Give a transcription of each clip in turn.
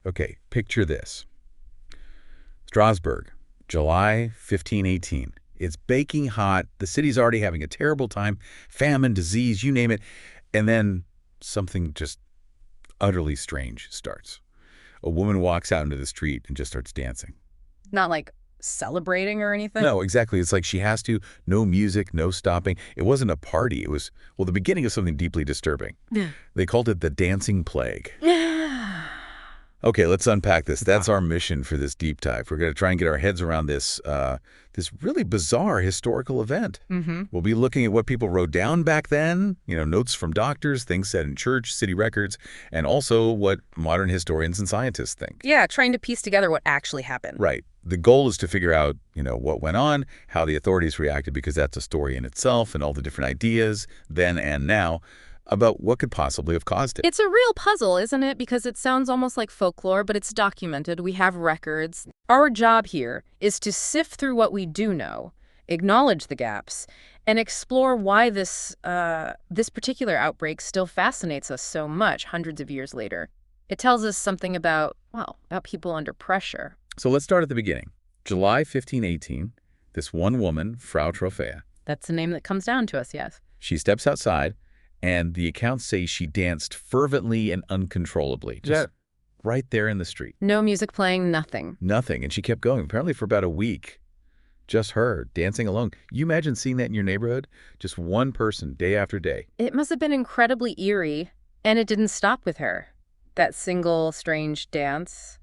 Okay, picture this. Strasbourg, July 1518. It's baking hot. The city's already having a terrible time. Famine, disease, you name it. And then something just utterly strange starts. A woman walks out into the street and just starts dancing. Not like celebrating or anything? No, exactly. It's like she has to. No music, no stopping. It wasn't a party. It was, well, the beginning of something deeply disturbing. Yeah. They called it the dancing plague. Okay, let's unpack this. That's our mission for this deep dive. We're going to try and get our heads around this really bizarre historical event. We'll be looking at what people wrote down back then, notes from doctors, things said in church, city records, and also what modern historians and scientists think. Yeah, trying to piece together what actually happened. Right. The goal is to figure out, what went on, how the authorities reacted, because that's a story in itself, and all the different ideas then and now about what could possibly have caused it. It's a real puzzle, isn't it? Because it sounds almost like folklore, but it's documented. We have records. Our job here is to sift through what we do know, acknowledge the gaps, and explore why this particular outbreak still fascinates us so much hundreds of years later. It tells us something about people under pressure. So let's start at the beginning. July 1518, this one woman, Frau Trophäa. That's the name that comes down to us, yes. She steps outside, and the accounts say she danced fervently and uncontrollably, just right there in the street. No music playing, nothing. Nothing, and she kept going, apparently for about a week. Just her, dancing alone. You imagine seeing that in your neighborhood? Just one person, day after day. It must have been incredibly eerie, and it didn't stop with her. That single, strange dance,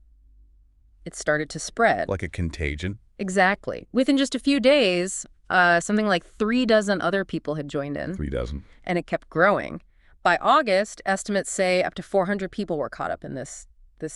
it started to spread. Like a contagion? Exactly. Within just a few days, something like 36 other people had joined in. 36. And it kept growing. By August, estimates say up to 400 people were caught up in this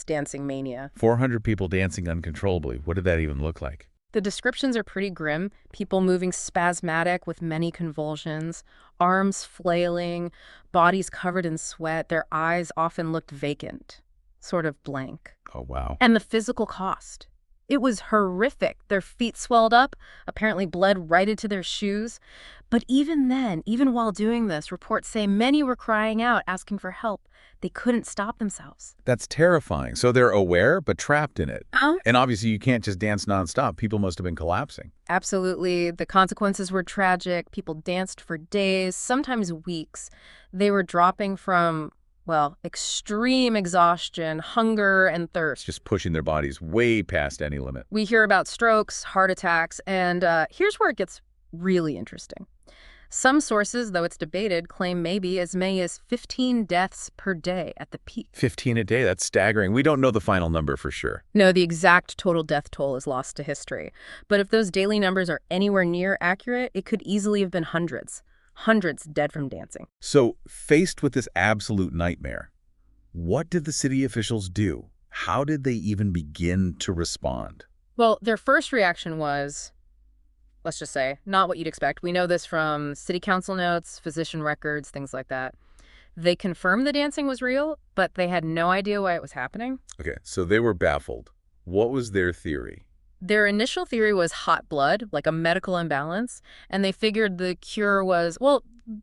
dancing mania. 400 people dancing uncontrollably. What did that even look like? The descriptions are pretty grim. People moving spasmodic with many convulsions, arms flailing, bodies covered in sweat. Their eyes often looked vacant, sort of blank. Oh, wow. And the physical cost. It was horrific. Their feet swelled up, apparently bled right into their shoes. But even then, even while doing this, reports say many were crying out, asking for help. They couldn't stop themselves. That's terrifying. So they're aware, but trapped in it. Huh? And obviously you can't just dance nonstop. People must have been collapsing. Absolutely. The consequences were tragic. People danced for days, sometimes weeks. They were dropping from, extreme exhaustion, hunger, and thirst. Just pushing their bodies way past any limit. We hear about strokes, heart attacks, and here's where it gets really interesting. Some sources, though it's debated, claim maybe as many as 15 deaths per day at the peak. 15 a day, that's staggering. We don't know the final number for sure. No, the exact total death toll is lost to history. But if those daily numbers are anywhere near accurate, it could easily have been hundreds. Hundreds dead from dancing. So, faced with this absolute nightmare, what did the city officials do? How did they even begin to respond? Well, their first reaction was, let's just say, not what you'd expect. We know this from city council notes, physician records, things like that. They confirmed the dancing was real, but they had no idea why it was happening. Okay, so they were baffled. What was their theory? Their initial theory was hot blood, like a medical imbalance, and they figured the cure was,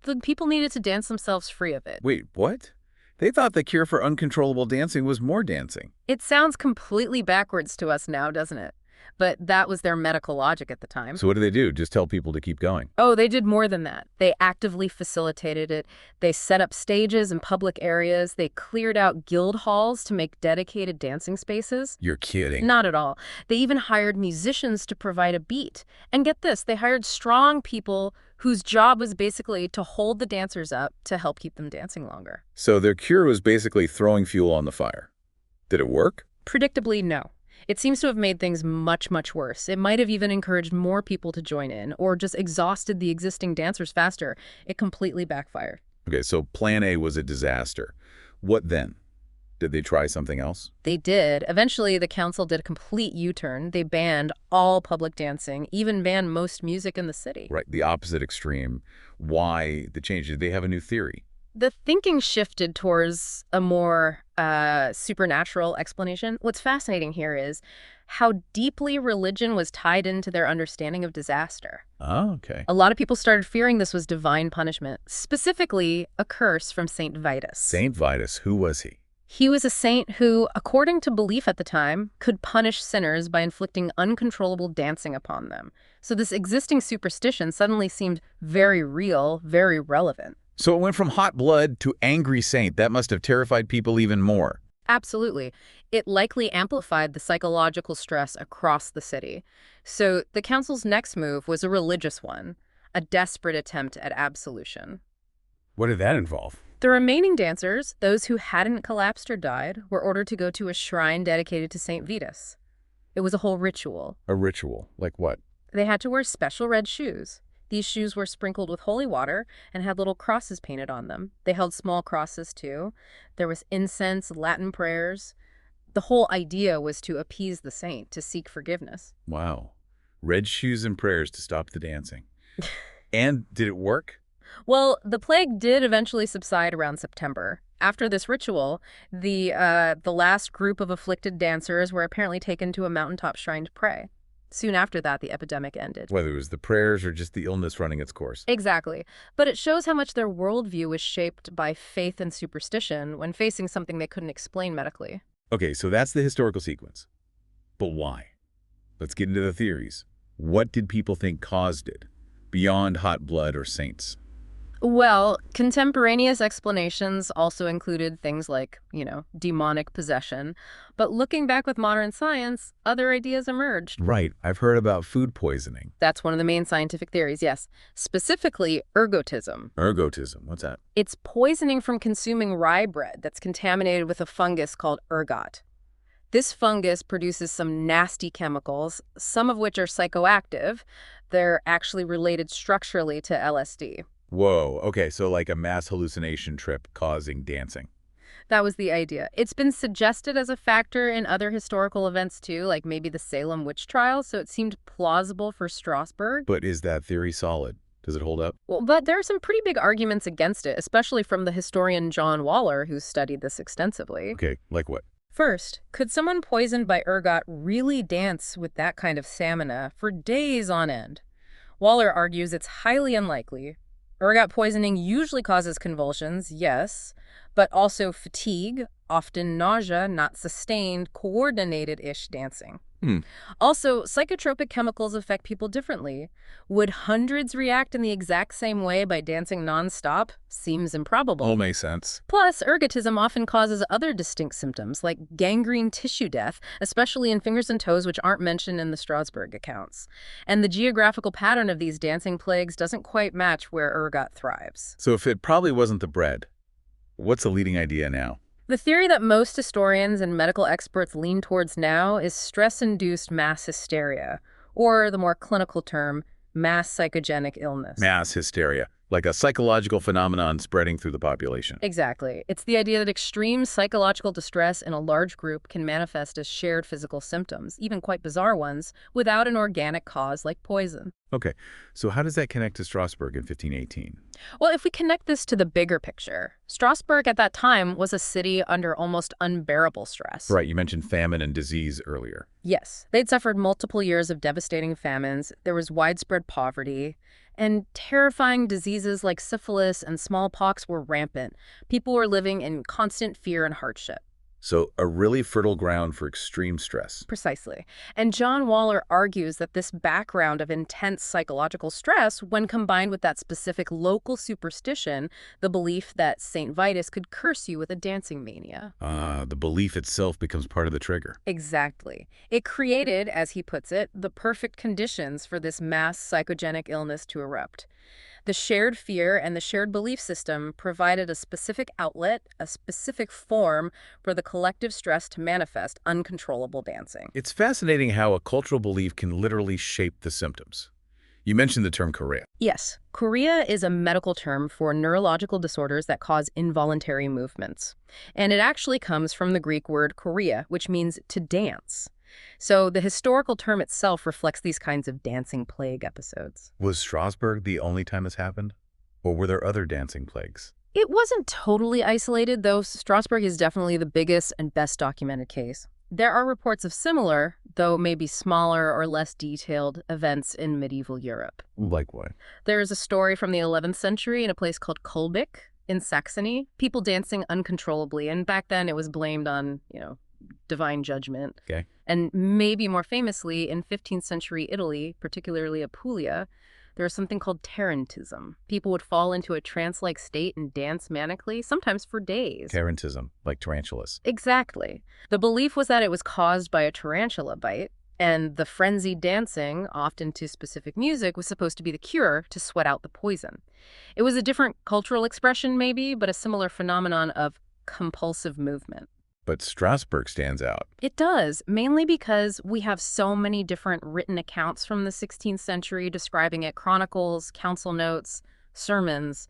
the people needed to dance themselves free of it. Wait, what? They thought the cure for uncontrollable dancing was more dancing. It sounds completely backwards to us now, doesn't it? But that was their medical logic at the time. So what did they do? Just tell people to keep going? Oh, they did more than that. They actively facilitated it. They set up stages in public areas. They cleared out guild halls to make dedicated dancing spaces. You're kidding. Not at all. They even hired musicians to provide a beat. And get this, they hired strong people whose job was basically to hold the dancers up to help keep them dancing longer. So their cure was basically throwing fuel on the fire. Did it work? Predictably, no. It seems to have made things much, much worse. It might have even encouraged more people to join in or just exhausted the existing dancers faster. It completely backfired. Okay, so plan A was a disaster. What then? Did they try something else? They did. Eventually, the council did a complete U-turn. They banned all public dancing, even banned most music in the city. Right, the opposite extreme. Why the change? Did they have a new theory? The thinking shifted towards a more supernatural explanation. What's fascinating here is how deeply religion was tied into their understanding of disaster. Oh, okay. A lot of people started fearing this was divine punishment, specifically a curse from Saint Vitus. Saint Vitus, who was he? He was a saint who, according to belief at the time, could punish sinners by inflicting uncontrollable dancing upon them. So this existing superstition suddenly seemed very real, very relevant. So it went from hot blood to angry saint. That must have terrified people even more. Absolutely. It likely amplified the psychological stress across the city. So the council's next move was a religious one, a desperate attempt at absolution. What did that involve? The remaining dancers, those who hadn't collapsed or died, were ordered to go to a shrine dedicated to St. Vitus. It was a whole ritual. A ritual? Like what? They had to wear special red shoes. These shoes were sprinkled with holy water and had little crosses painted on them. They held small crosses, too. There was incense, Latin prayers. The whole idea was to appease the saint, to seek forgiveness. Wow. Red shoes and prayers to stop the dancing. And did it work? Well, the plague did eventually subside around September. After this ritual, the last group of afflicted dancers were apparently taken to a mountaintop shrine to pray. Soon after that, the epidemic ended. Whether it was the prayers or just the illness running its course. Exactly. But it shows how much their worldview was shaped by faith and superstition when facing something they couldn't explain medically. Okay, so that's the historical sequence. But why? Let's get into the theories. What did people think caused it, beyond hot blood or saints? Well, contemporaneous explanations also included things like, demonic possession. But looking back with modern science, other ideas emerged. Right. I've heard about food poisoning. That's one of the main scientific theories, yes. Specifically, ergotism. Ergotism. What's that? It's poisoning from consuming rye bread that's contaminated with a fungus called ergot. This fungus produces some nasty chemicals, some of which are psychoactive. They're actually related structurally to LSD. Whoa. Okay, so like a mass hallucination trip causing dancing. That was the idea. It's been suggested as a factor in other historical events, too, like maybe the Salem witch trials, so it seemed plausible for Strasbourg. But is that theory solid? Does it hold up? Well, but there are some pretty big arguments against it, especially from the historian John Waller, who studied this extensively. Okay, like what? First, could someone poisoned by ergot really dance with that kind of stamina for days on end? Waller argues it's highly unlikely. Ergot poisoning usually causes convulsions, yes, but also fatigue, often nausea, not sustained, coordinated-ish dancing. Also, psychotropic chemicals affect people differently. Would hundreds react in the exact same way by dancing nonstop? Seems improbable. All makes sense. Plus, ergotism often causes other distinct symptoms, like gangrene tissue death, especially in fingers and toes, which aren't mentioned in the Strasbourg accounts. And the geographical pattern of these dancing plagues doesn't quite match where ergot thrives. So if it probably wasn't the bread, what's the leading idea now? The theory that most historians and medical experts lean towards now is stress-induced mass hysteria, or the more clinical term, mass psychogenic illness. Mass hysteria, like a psychological phenomenon spreading through the population. Exactly. It's the idea that extreme psychological distress in a large group can manifest as shared physical symptoms, even quite bizarre ones, without an organic cause like poison. Okay, so how does that connect to Strasbourg in 1518? Well, if we connect this to the bigger picture, Strasbourg at that time was a city under almost unbearable stress. Right, you mentioned famine and disease earlier. Yes, they'd suffered multiple years of devastating famines, there was widespread poverty, and terrifying diseases like syphilis and smallpox were rampant. People were living in constant fear and hardship. So a really fertile ground for extreme stress. Precisely. And John Waller argues that this background of intense psychological stress, when combined with that specific local superstition, the belief that St. Vitus could curse you with a dancing mania. The belief itself becomes part of the trigger. Exactly. It created, as he puts it, the perfect conditions for this mass psychogenic illness to erupt. The shared fear and the shared belief system provided a specific outlet, a specific form for the collective stress to manifest uncontrollable dancing. It's fascinating how a cultural belief can literally shape the symptoms. You mentioned the term chorea. Yes, chorea is a medical term for neurological disorders that cause involuntary movements. And it actually comes from the Greek word chorea, which means to dance. So the historical term itself reflects these kinds of dancing plague episodes. Was Strasbourg the only time this happened? Or were there other dancing plagues? It wasn't totally isolated, though Strasbourg is definitely the biggest and best documented case. There are reports of similar, though maybe smaller or less detailed, events in medieval Europe. Like what? There is a story from the 11th century in a place called Kolbik. in Saxony, people dancing uncontrollably. And back then it was blamed on, divine judgment. Okay. And maybe more famously, in 15th century Italy, particularly Apulia, there was something called tarantism. People would fall into a trance-like state and dance manically, sometimes for days. Tarantism, like tarantulas. Exactly. The belief was that it was caused by a tarantula bite, and the frenzied dancing, often to specific music, was supposed to be the cure to sweat out the poison. It was a different cultural expression, maybe, but a similar phenomenon of compulsive movement. But Strasbourg stands out. It does, mainly because we have so many different written accounts from the 16th century describing it, chronicles, council notes, sermons.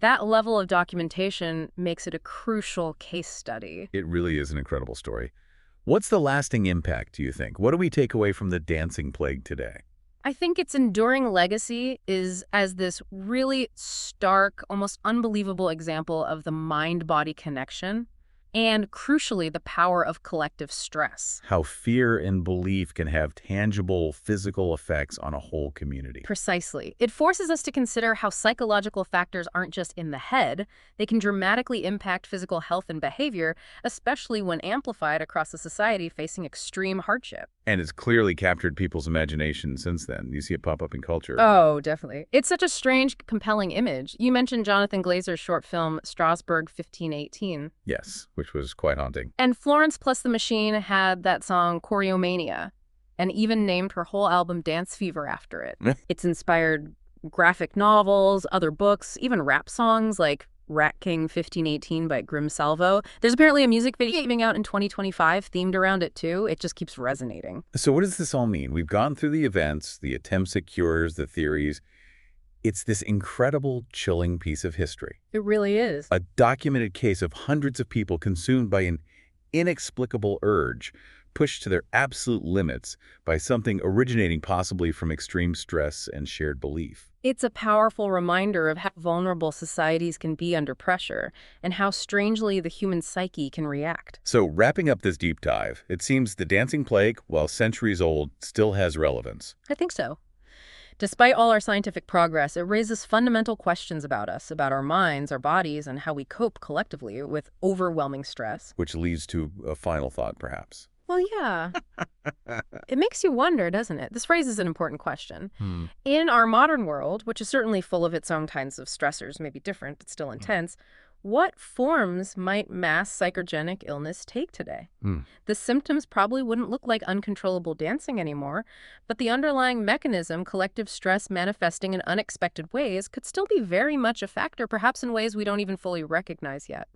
That level of documentation makes it a crucial case study. It really is an incredible story. What's the lasting impact, do you think? What do we take away from the dancing plague today? I think its enduring legacy is as this really stark, almost unbelievable example of the mind-body connection, and crucially, the power of collective stress. How fear and belief can have tangible physical effects on a whole community. Precisely. It forces us to consider how psychological factors aren't just in the head. They can dramatically impact physical health and behavior, especially when amplified across a society facing extreme hardship. And it's clearly captured people's imagination since then. You see it pop up in culture. Oh, definitely. It's such a strange, compelling image. You mentioned Jonathan Glazer's short film, Strasbourg 1518. Yes, which was quite haunting. And Florence Plus the Machine had that song, Choreomania, and even named her whole album Dance Fever after it. It's inspired graphic novels, other books, even rap songs like Rat King 1518 by Grim Salvo. There's apparently a music video coming out in 2025 themed around it too. It just keeps resonating. So what does this all mean? We've gone through the events, the attempts at cures, the theories. It's this incredible, chilling piece of history. It really is. A documented case of hundreds of people consumed by an inexplicable urge, pushed to their absolute limits by something originating possibly from extreme stress and shared belief. It's a powerful reminder of how vulnerable societies can be under pressure and how strangely the human psyche can react. So wrapping up this deep dive, it seems the dancing plague, while centuries old, still has relevance. I think so. Despite all our scientific progress, it raises fundamental questions about us, about our minds, our bodies, and how we cope collectively with overwhelming stress. Which leads to a final thought, perhaps. Well, yeah. It makes you wonder, doesn't it? This raises an important question. In our modern world, which is certainly full of its own kinds of stressors, maybe different, but still intense, what forms might mass psychogenic illness take today? The symptoms probably wouldn't look like uncontrollable dancing anymore, but the underlying mechanism, collective stress manifesting in unexpected ways, could still be very much a factor, perhaps in ways we don't even fully recognize yet.